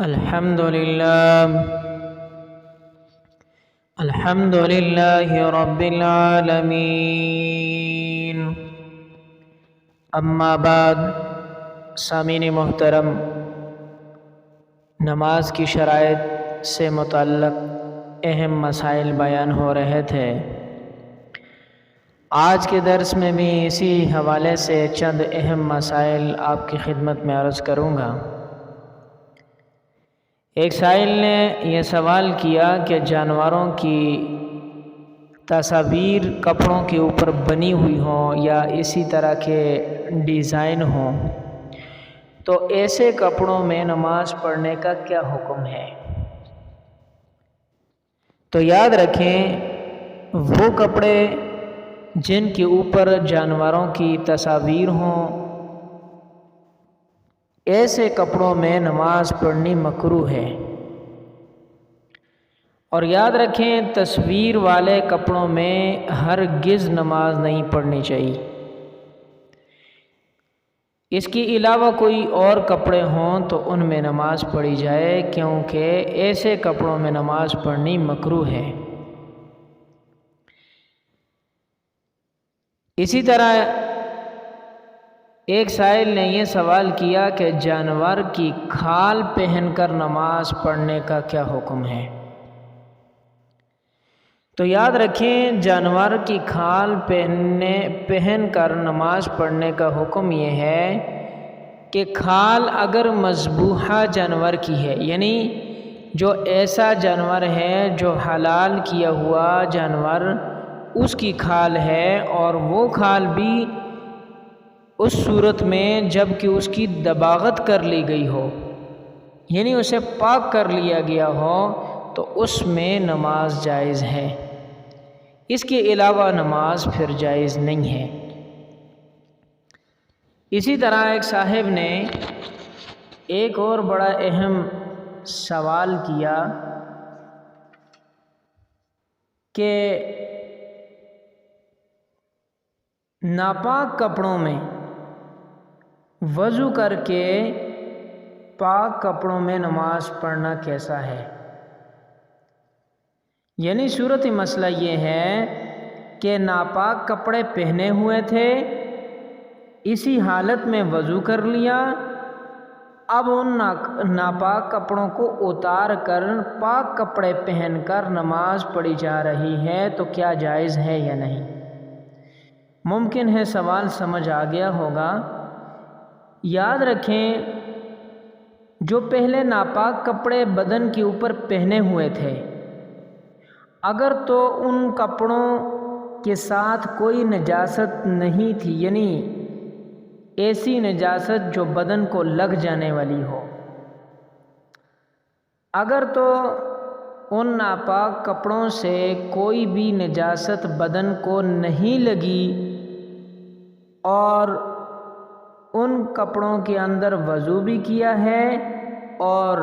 الحمد لله رب العالمین۔ اما بعد، سامعین محترم، نماز کی شرائط سے متعلق اہم مسائل بیان ہو رہے تھے۔ آج کے درس میں بھی اسی حوالے سے چند اہم مسائل آپ کی خدمت میں عرض کروں گا۔ ایک سائل نے یہ سوال کیا کہ جانوروں کی تصاویر کپڑوں کے اوپر بنی ہوئی ہوں یا اسی طرح کے ڈیزائن ہوں تو ایسے کپڑوں میں نماز پڑھنے کا کیا حکم ہے؟ تو یاد رکھیں، وہ کپڑے جن کے اوپر جانوروں کی تصاویر ہوں ایسے کپڑوں میں نماز پڑھنی مکروہ ہے۔ اور یاد رکھیں، تصویر والے کپڑوں میں ہرگز نماز نہیں پڑھنی چاہیے۔ اس کے علاوہ کوئی اور کپڑے ہوں تو ان میں نماز پڑھی جائے، کیونکہ ایسے کپڑوں میں نماز پڑھنی مکروہ ہے۔ اسی طرح ایک سائل نے یہ سوال کیا کہ جانور کی کھال پہن کر نماز پڑھنے کا کیا حکم ہے؟ تو یاد رکھیں، جانور کی کھال پہن کر نماز پڑھنے کا حکم یہ ہے کہ کھال اگر مذبوحہ جانور کی ہے، یعنی جو ایسا جانور ہے جو حلال کیا ہوا جانور، اس کی کھال ہے، اور وہ کھال بھی اس صورت میں جب کہ اس کی دباغت کر لی گئی ہو، یعنی اسے پاک کر لیا گیا ہو، تو اس میں نماز جائز ہے۔ اس کے علاوہ نماز پھر جائز نہیں ہے۔ اسی طرح ایک صاحب نے ایک اور بڑا اہم سوال کیا کہ ناپاک کپڑوں میں وضو کر کے پاک کپڑوں میں نماز پڑھنا کیسا ہے؟ یعنی صورت مسئلہ یہ ہے کہ ناپاک کپڑے پہنے ہوئے تھے، اسی حالت میں وضو کر لیا، اب ان ناپاک کپڑوں کو اتار کر پاک کپڑے پہن کر نماز پڑھی جا رہی ہے، تو کیا جائز ہے یا نہیں؟ ممکن ہے سوال سمجھ آ گیا ہوگا۔ یاد رکھیں، جو پہلے ناپاک کپڑے بدن کے اوپر پہنے ہوئے تھے، اگر تو ان کپڑوں کے ساتھ کوئی نجاست نہیں تھی، یعنی ایسی نجاست جو بدن کو لگ جانے والی ہو، اگر تو ان ناپاک کپڑوں سے کوئی بھی نجاست بدن کو نہیں لگی اور ان کپڑوں کے اندر وضو بھی کیا ہے اور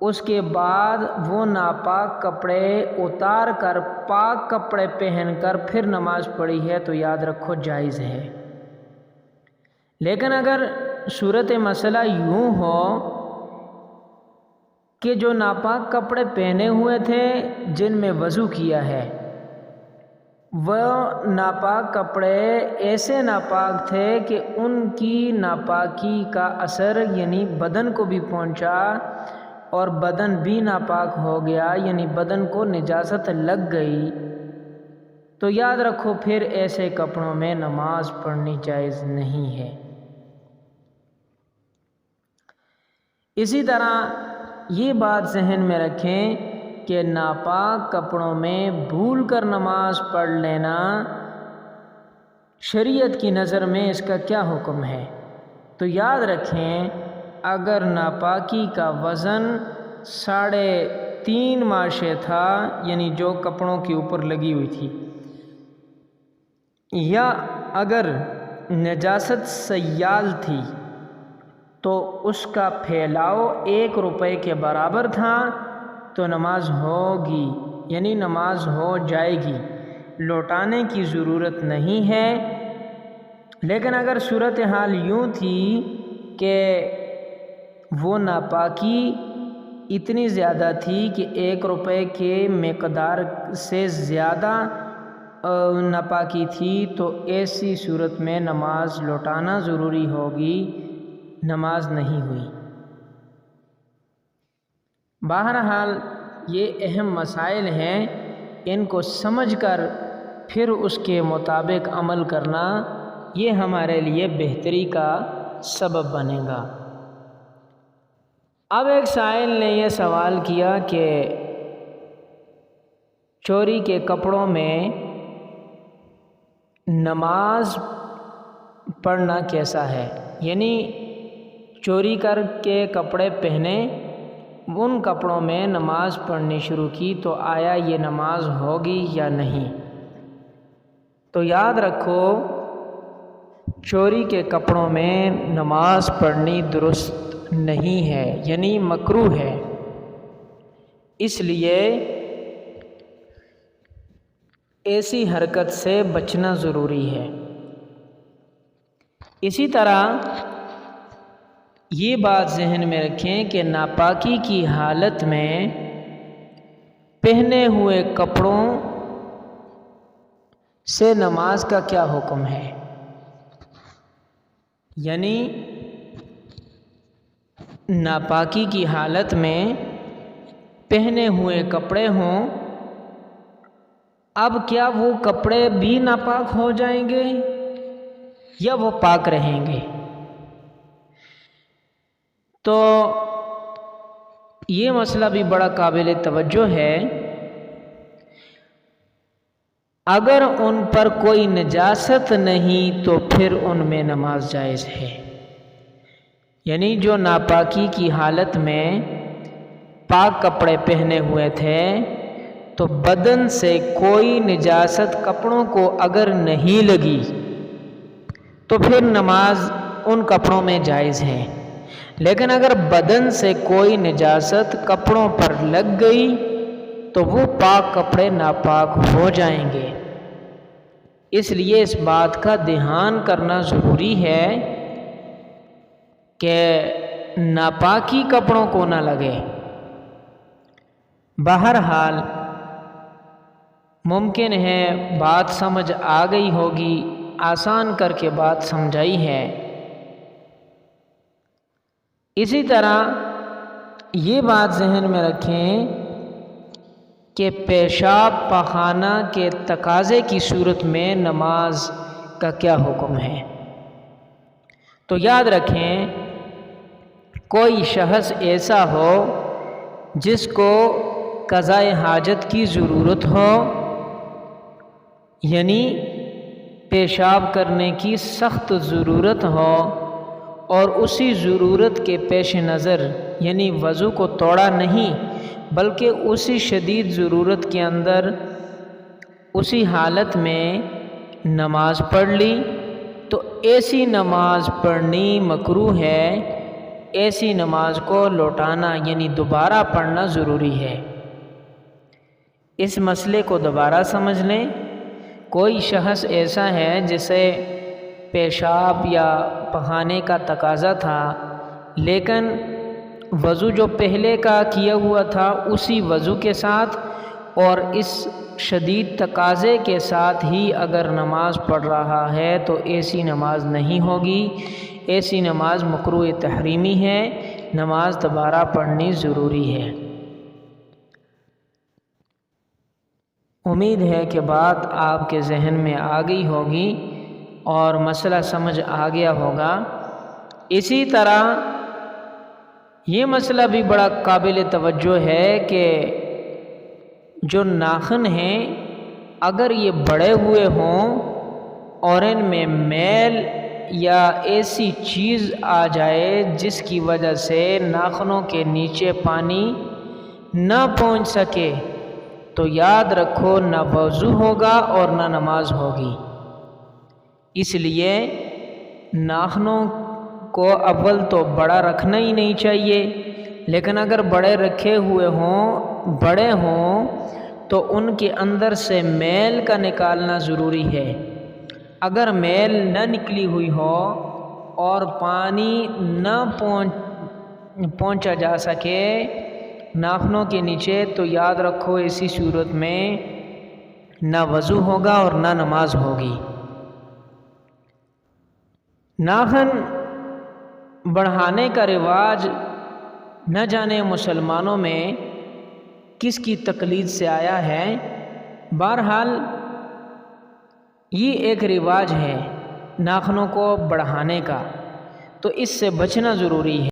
اس کے بعد وہ ناپاک کپڑے اتار کر پاک کپڑے پہن کر پھر نماز پڑھی ہے، تو یاد رکھو جائز ہے۔ لیکن اگر صورت مسئلہ یوں ہو کہ جو ناپاک کپڑے پہنے ہوئے تھے جن میں وضو کیا ہے، وہ ناپاک کپڑے ایسے ناپاک تھے کہ ان کی ناپاکی کا اثر یعنی بدن کو بھی پہنچا اور بدن بھی ناپاک ہو گیا، یعنی بدن کو نجاست لگ گئی، تو یاد رکھو پھر ایسے کپڑوں میں نماز پڑھنی جائز نہیں ہے۔ اسی طرح یہ بات ذہن میں رکھیں کہ ناپاک کپڑوں میں بھول کر نماز پڑھ لینا شریعت کی نظر میں اس کا کیا حکم ہے؟ تو یاد رکھیں، اگر ناپاکی کا وزن 3.5 ماشے تھا، یعنی جو کپڑوں کے اوپر لگی ہوئی تھی، یا اگر نجاست سیال تھی تو اس کا پھیلاؤ 1 روپے کے برابر تھا، تو نماز ہوگی، یعنی نماز ہو جائے گی، لوٹانے کی ضرورت نہیں ہے۔ لیکن اگر صورتحال یوں تھی کہ وہ ناپاکی اتنی زیادہ تھی کہ 1 روپے کے مقدار سے زیادہ ناپاکی تھی، تو ایسی صورت میں نماز لوٹانا ضروری ہوگی، نماز نہیں ہوئی۔ بہرحال یہ اہم مسائل ہیں، ان کو سمجھ کر پھر اس کے مطابق عمل کرنا یہ ہمارے لیے بہتری کا سبب بنے گا۔ اب ایک سائل نے یہ سوال کیا کہ چوری کے کپڑوں میں نماز پڑھنا کیسا ہے، یعنی چوری کر کے کپڑے پہنے، ان کپڑوں میں نماز پڑھنی شروع کی، تو آیا یہ نماز ہوگی یا نہیں؟ تو یاد رکھو، چوری کے کپڑوں میں نماز پڑھنی درست نہیں ہے، یعنی مکروہ ہے، اس لیے ایسی حرکت سے بچنا ضروری ہے۔ اسی طرح یہ بات ذہن میں رکھیں کہ ناپاکی کی حالت میں پہنے ہوئے کپڑوں سے نماز کا کیا حکم ہے، یعنی ناپاکی کی حالت میں پہنے ہوئے کپڑے ہوں، اب کیا وہ کپڑے بھی ناپاک ہو جائیں گے یا وہ پاک رہیں گے؟ تو یہ مسئلہ بھی بڑا قابل توجہ ہے۔ اگر ان پر کوئی نجاست نہیں تو پھر ان میں نماز جائز ہے، یعنی جو ناپاکی کی حالت میں پاک کپڑے پہنے ہوئے تھے، تو بدن سے کوئی نجاست کپڑوں کو اگر نہیں لگی تو پھر نماز ان کپڑوں میں جائز ہے، لیکن اگر بدن سے کوئی نجاست کپڑوں پر لگ گئی تو وہ پاک کپڑے ناپاک ہو جائیں گے۔ اس لیے اس بات کا دھیان کرنا ضروری ہے کہ ناپاکی کپڑوں کو نہ لگے۔ بہرحال ممکن ہے بات سمجھ آ گئی ہوگی، آسان کر کے بات سمجھائی ہے۔ اسی طرح یہ بات ذہن میں رکھیں کہ پیشاب پخانہ کے تقاضے کی صورت میں نماز کا کیا حکم ہے۔ تو یاد رکھیں، کوئی شخص ایسا ہو جس کو قضاء حاجت کی ضرورت ہو، یعنی پیشاب کرنے کی سخت ضرورت ہو، اور اسی ضرورت کے پیش نظر یعنی وضو کو توڑا نہیں بلکہ اسی شدید ضرورت کے اندر اسی حالت میں نماز پڑھ لی، تو ایسی نماز پڑھنی مکروہ ہے، ایسی نماز کو لوٹانا یعنی دوبارہ پڑھنا ضروری ہے۔ اس مسئلے کو دوبارہ سمجھ لیں۔ کوئی شخص ایسا ہے جسے پیشاب یا پخانے کا تقاضا تھا، لیکن وضو جو پہلے کا کیا ہوا تھا اسی وضو کے ساتھ اور اس شدید تقاضے کے ساتھ ہی اگر نماز پڑھ رہا ہے تو ایسی نماز نہیں ہوگی، ایسی نماز مکروہ تحریمی ہے، نماز دوبارہ پڑھنی ضروری ہے۔ امید ہے کہ بات آپ کے ذہن میں آ گئی ہوگی اور مسئلہ سمجھ آ گیا ہوگا۔ اسی طرح یہ مسئلہ بھی بڑا قابل توجہ ہے کہ جو ناخن ہیں اگر یہ بڑے ہوئے ہوں اور ان میں میل یا ایسی چیز آ جائے جس کی وجہ سے ناخنوں کے نیچے پانی نہ پہنچ سکے، تو یاد رکھو نہ وضو ہوگا اور نہ نماز ہوگی۔ اس لیے ناخنوں کو اول تو بڑا رکھنا ہی نہیں چاہیے، لیکن اگر بڑے رکھے ہوئے ہوں، بڑے ہوں، تو ان کے اندر سے میل کا نکالنا ضروری ہے۔ اگر میل نہ نکلی ہوئی ہو اور پانی نہ پہنچا جا سکے ناخنوں کے نیچے، تو یاد رکھو اسی صورت میں نہ وضو ہوگا اور نہ نماز ہوگی۔ ناخن بڑھانے کا رواج نہ جانے مسلمانوں میں کس کی تقلید سے آیا ہے، بہرحال یہ ایک رواج ہے ناخنوں کو بڑھانے کا، تو اس سے بچنا ضروری ہے۔